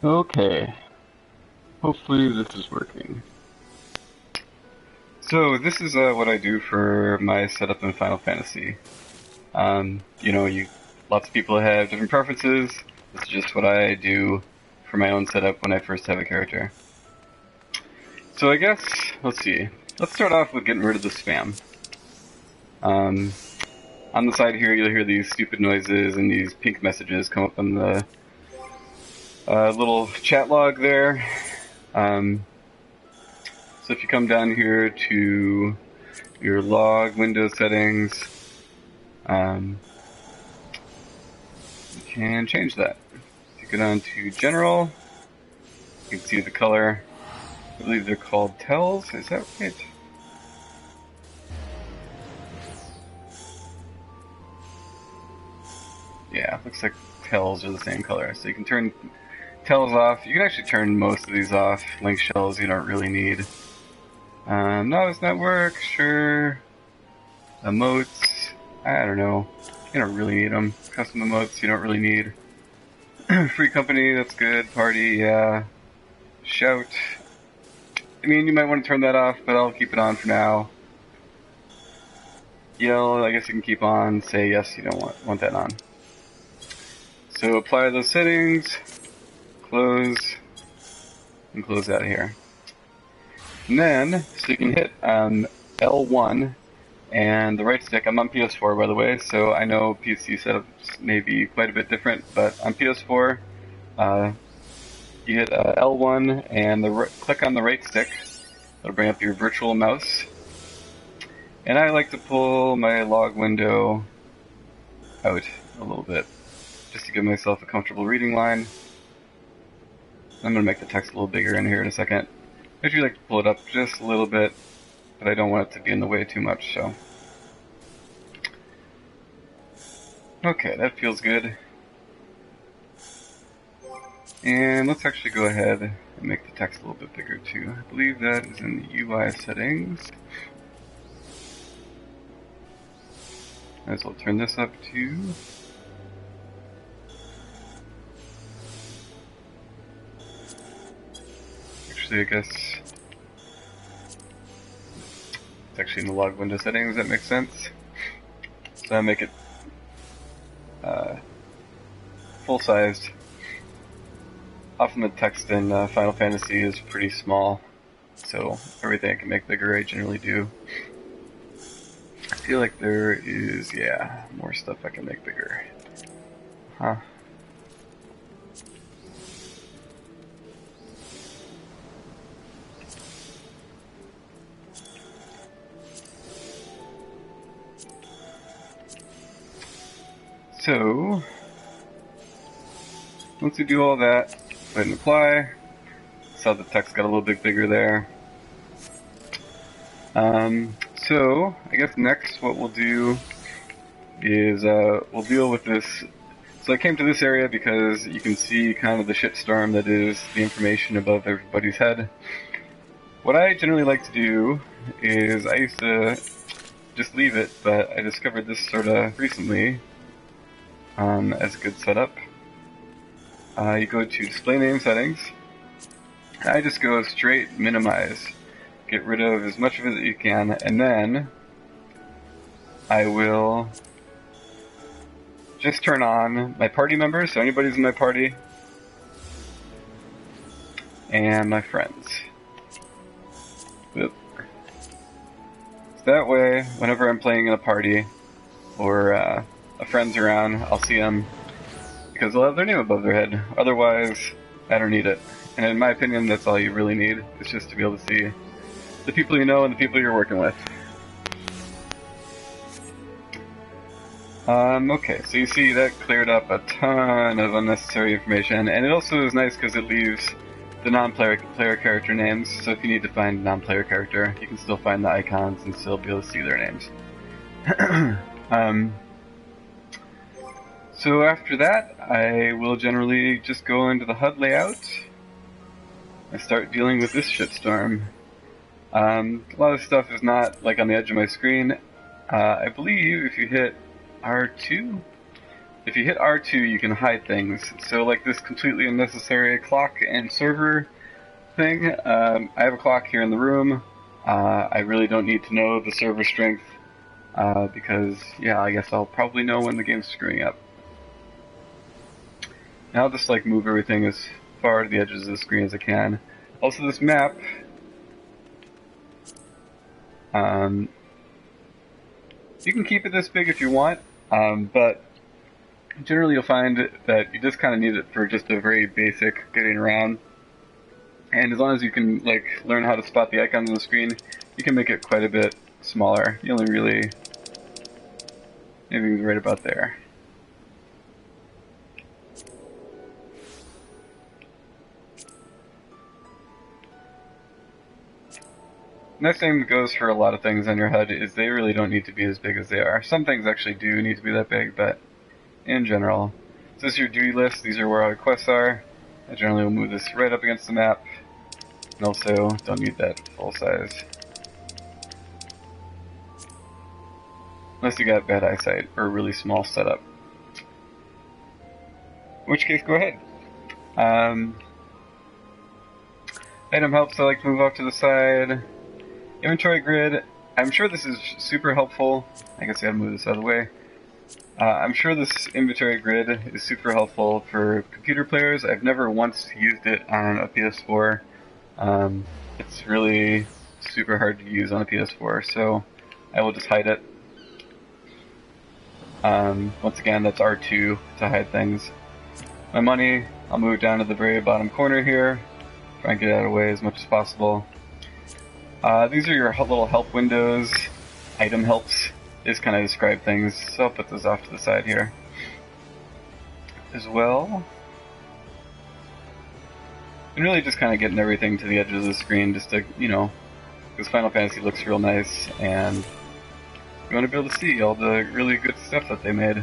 Okay, hopefully this is working. So this is what I do for my setup in Final Fantasy. Lots of people have different preferences. This is just what I do for my own setup when I first have a character. So I guess, let's see. Let's start off with getting rid of the spam. Um, on the side here, you'll hear these stupid noises and these pink messages come up on the little chat log there. So if you come down here to your log window settings, you can change that. If you go down to general, you can see the color. I believe they're called tells, is that right? Yeah, looks like tells are the same color. So you can turn tells off. You can actually turn most of these off. Link shells you don't really need. Novice network, sure. Emotes, I don't know. You don't really need them. Custom emotes you don't really need. Free company, that's good. Party, yeah. Shout. I mean, you might want to turn that off, but I'll keep it on for now. Yell, I guess you can keep on. Say yes, you don't want that on. So apply those settings, close, and close out of here. And then, so you can hit L1 and the right stick. I'm on PS4 by the way, so I know PC setups may be quite a bit different, but on PS4, you hit L1 and click on the right stick. It'll bring up your virtual mouse. And I like to pull my log window out a little bit, just to give myself a comfortable reading line. I'm going to make the text a little bigger in here in a second. I usually like to pull it up just a little bit, but I don't want it to be in the way too much, so. Okay, that feels good. And let's actually go ahead and make the text a little bit bigger too. I believe that is in the UI settings. Might as well turn this up too. Actually, I guess it's actually in the log window settings. That makes sense. So I make it full-sized. Often the text in Final Fantasy is pretty small, so everything I can make bigger I generally do. I feel like there is, yeah, more stuff I can make bigger. Huh. So, once we do all that, go ahead and apply. Saw the text got a little bit bigger there. So, I guess next what we'll do is we'll deal with this. So I came to this area because you can see kind of the shitstorm that is the information above everybody's head. What I generally like to do is I used to just leave it, but I discovered this sort of recently as a good setup. You go to display name settings. I just go straight minimize. Get rid of as much of it as you can, and then I will just turn on my party members, so anybody's in my party, and my friends. Oop. So that way, whenever I'm playing in a party, or a friend's around, I'll see them, because they'll have their name above their head. Otherwise, I don't need it. And in my opinion, that's all you really need, is just to be able to see the people you know and the people you're working with. Okay, so you see that cleared up a ton of unnecessary information, and it also is nice because it leaves the non-player character names, so if you need to find a non-player character, you can still find the icons and still be able to see their names. So after that, I will generally just go into the HUD layout and start dealing with this shitstorm. A lot of stuff is not like on the edge of my screen. I believe if you hit R2, if you hit R2, you can hide things. So like this completely unnecessary clock and server thing, I have a clock here in the room. I really don't need to know the server strength, because, yeah, I guess I'll probably know when the game's screwing up. Now I'll just like move everything as far to the edges of the screen as I can. Also, this map, you can keep it this big if you want, but generally you'll find that you just kind of need it for just a very basic getting around. And as long as you can like learn how to spot the icons on the screen, you can make it quite a bit smaller. You only really, maybe right about there. And that same goes for a lot of things on your HUD, is they really don't need to be as big as they are. Some things actually do need to be that big, but in general. So this is your duty list, these are where all your quests are. I generally will move this right up against the map. And also, don't need that full size. Unless you got bad eyesight or a really small setup. In which case, go ahead. Item helps, I like to move off to the side. Inventory grid, I'm sure this is super helpful. I guess I gotta move this out of the way. I'm sure this inventory grid is super helpful for computer players. I've never once used it on a PS4. It's really super hard to use on a PS4, so I will just hide it. Once again, that's R2 to hide things. My money, I'll move down to the very bottom corner here. Try and get out of the way as much as possible. These are your little help windows. Item helps is kind of describe things, so I'll put those off to the side here. As well. And really just kind of getting everything to the edges of the screen just to, you know, because Final Fantasy looks real nice and you want to be able to see all the really good stuff that they made.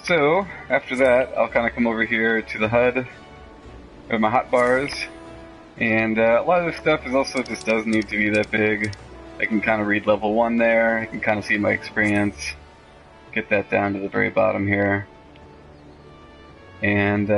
So, after that, I'll kind of come over here to the HUD with my hotbars, and a lot of this stuff is also just doesn't need to be that big. I can kind of read level 1 there, I can kind of see my experience, get that down to the very bottom here. And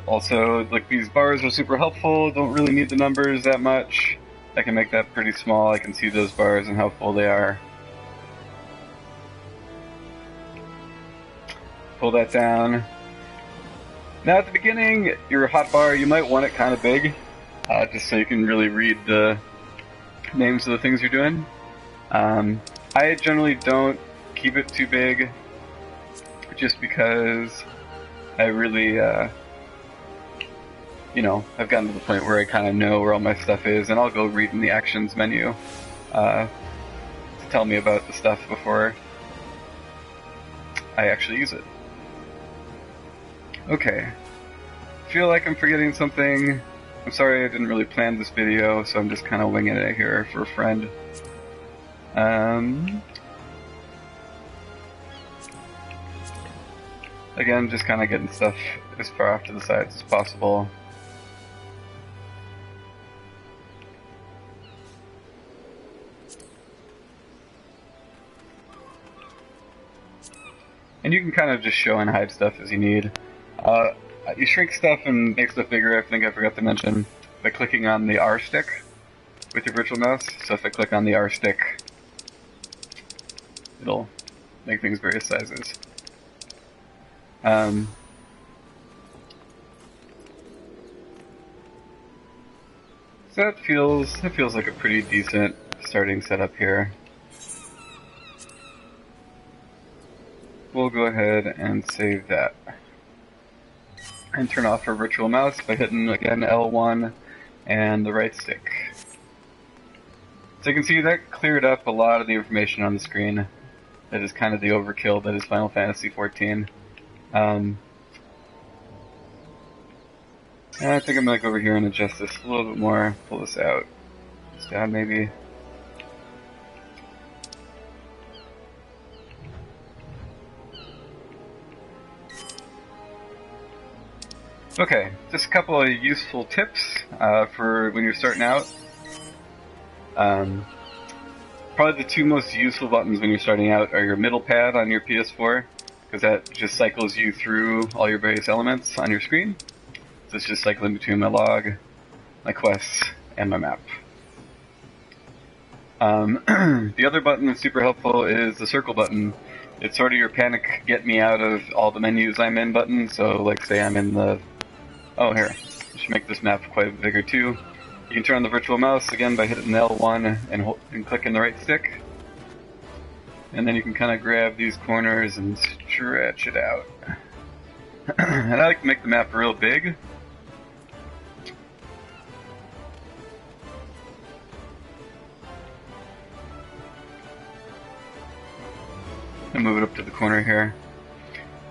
also, like, these bars are super helpful, don't really need the numbers that much. I can make that pretty small, I can see those bars and how full they are. Pull that down. Now at the beginning, your hotbar, you might want it kind of big, just so you can really read the names of the things you're doing. I generally don't keep it too big, just because I really, you know, I've gotten to the point where I kind of know where all my stuff is, and I'll go read in the actions menu to tell me about the stuff before I actually use it. Okay. Feel like I'm forgetting something. I'm sorry I didn't really plan this video, so I'm just kind of winging it here for a friend. Again, just kind of getting stuff as far off to the sides as possible. And you can kind of just show and hide stuff as you need. You shrink stuff and make stuff bigger, I think I forgot to mention, by clicking on the R stick with your virtual mouse. So if I click on the R stick, it'll make things various sizes. So that feels like a pretty decent starting setup here. We'll go ahead and save that. And turn off our virtual mouse by hitting, again, L1 and the right stick. So you can see that cleared up a lot of the information on the screen. That is kind of the overkill that is Final Fantasy XIV. And I think I'm gonna go over here and adjust this a little bit more, pull this out. It's down maybe. Okay, just a couple of useful tips for when you're starting out. Probably the two most useful buttons when you're starting out are your middle pad on your PS4, because that just cycles you through all your various elements on your screen. So it's just cycling between my log, my quests, and my map. The other button that's super helpful is the circle button. It's sort of your panic get me out of all the menus I'm in button. So like say I'm in the... Oh, here. I should make this map quite a bit bigger too. You can turn on the virtual mouse again by hitting L1 and clicking the right stick. And then you can kind of grab these corners and stretch it out. And I like to make the map real big. And move it up to the corner here.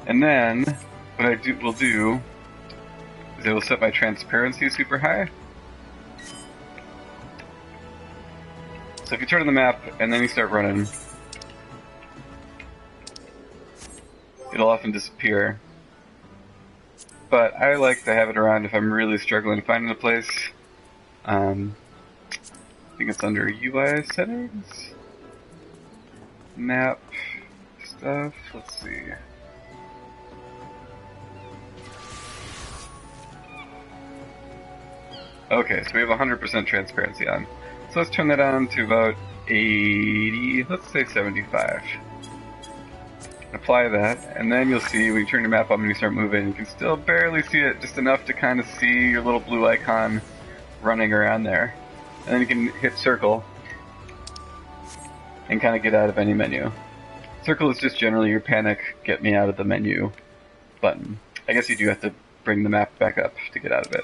And then, what I will do is I will set my transparency super high. So if you turn on the map and then you start running, it'll often disappear. But I like to have it around if I'm really struggling finding a place. I think it's under UI settings. Map stuff, let's see. Okay, so we have 100% transparency on. So let's turn that on to about 80, let's say 75. Apply that, and then you'll see when you turn your map up and you start moving, you can still barely see it, just enough to kind of see your little blue icon running around there. And then you can hit circle and kind of get out of any menu. Circle is just generally your panic, get me out of the menu button. I guess you do have to bring the map back up to get out of it.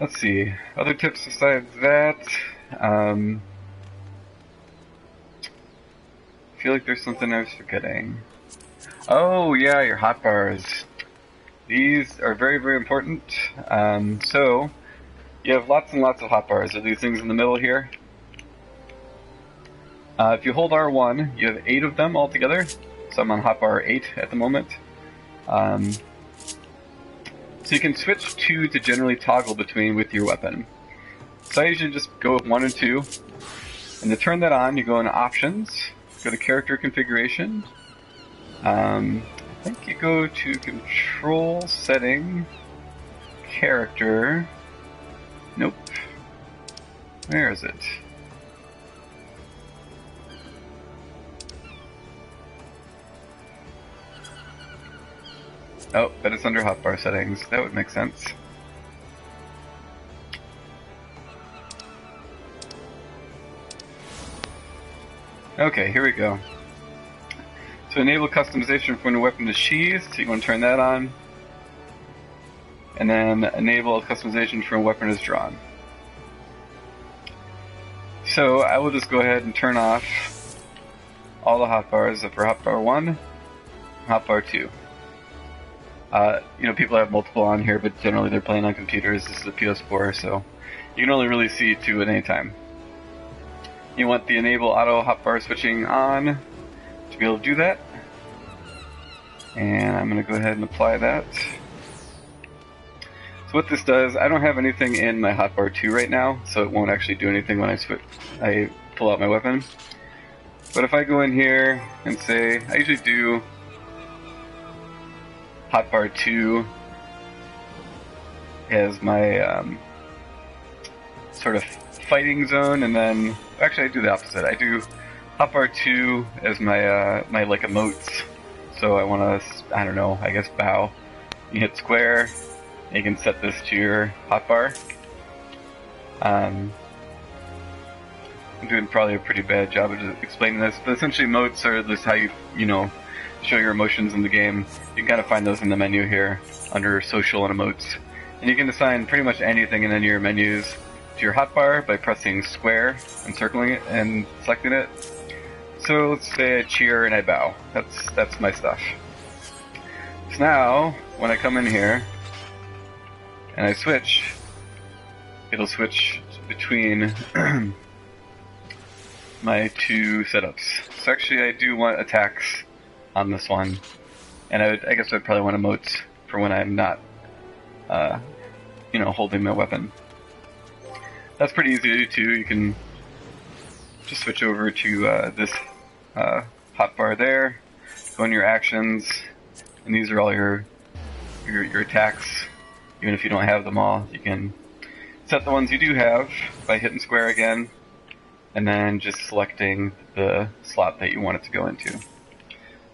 Let's see, other tips besides that, I feel like there's something I was forgetting. Oh yeah, your hotbars. These are very, very important. So, you have lots and lots of hotbars. Are these things in the middle here? If you hold R1, you have 8 of them altogether. So I'm on hotbar 8 at the moment. So you can switch 2 to generally toggle between with your weapon. So I usually just go with 1 and 2. And to turn that on, you go into Options, go to Character Configuration. I think you go to Control Setting, Character. Nope. Where is it? Oh, but it's under hotbar settings. That would make sense. Okay, here we go. So enable customization when a weapon is sheathed, so you want to turn that on. And then enable customization for a weapon is drawn. So I will just go ahead and turn off all the hotbars except for hotbar 1, hotbar 2. You know, people have multiple on here, but generally they're playing on computers. This is a PS4, so you can only really see 2 at any time. You want the enable auto hotbar switching on to be able to do that. And I'm going to go ahead and apply that. So what this does, I don't have anything in my hotbar 2 right now, so it won't actually do anything when I pull out my weapon. But if I go in here and say, I usually do hotbar 2 as my sort of fighting zone, and then actually I do the opposite. I do hotbar 2 as my my like emotes. So I want to, I don't know, I guess bow. You hit square, and you can set this to your hotbar. I'm doing probably a pretty bad job of explaining this, but essentially emotes are just how you know, show your emotions in the game. You can kind of find those in the menu here under social and emotes. And you can assign pretty much anything in any of your menus to your hotbar by pressing square and circling it and selecting it. So let's say I cheer and I bow. That's my stuff. So now, when I come in here and I switch, it'll switch between my 2 setups. So actually I do want attacks on this one. And I guess I'd probably want emotes for when I'm not, holding my weapon. That's pretty easy to do too. You can just switch over to this hotbar there, go in your actions, and these are all your attacks. Even if you don't have them all, you can set the ones you do have by hitting square again, and then just selecting the slot that you want it to go into.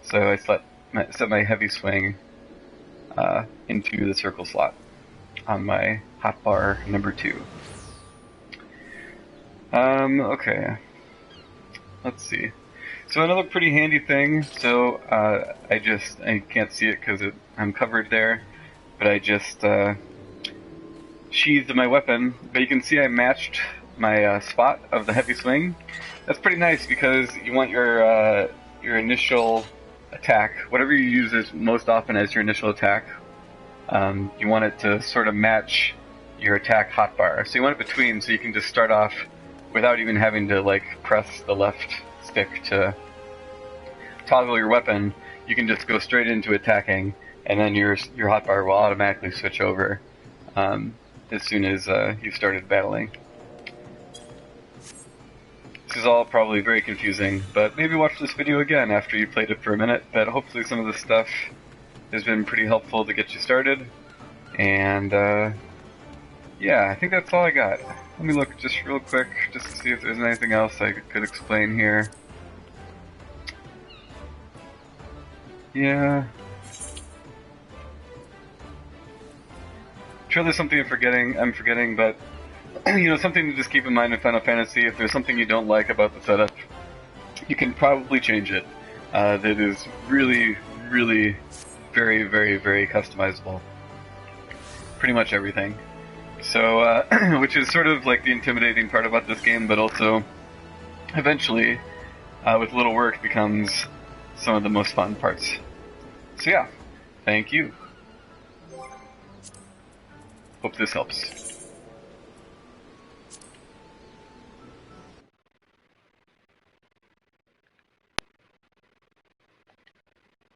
So I set my heavy swing into the circle slot on my hotbar number 2. Okay. Let's see. So another pretty handy thing, so I can't see it because I'm covered there, but I just sheathed my weapon, but you can see I matched my spot of the heavy swing. That's pretty nice because you want your initial attack, whatever you use as most often as your initial attack, you want it to sort of match your attack hotbar. So you want it between, so you can just start off without even having to press the left stick to toggle your weapon. You can just go straight into attacking, and then your hotbar will automatically switch over as soon as you started battling. This is all probably very confusing, but maybe watch this video again after you played it for a minute. But hopefully some of this stuff has been pretty helpful to get you started. And yeah, I think that's all I got. Let me look just real quick just to see if there's anything else I could explain here. Yeah. I'm sure there's something I'm forgetting, but something to just keep in mind in Final Fantasy. If there's something you don't like about the setup, you can probably change it. That is really, really very, very, very customizable. Pretty much everything. So, which is sort of the intimidating part about this game, but also, eventually, with little work, becomes some of the most fun parts. So yeah, thank you. Hope this helps.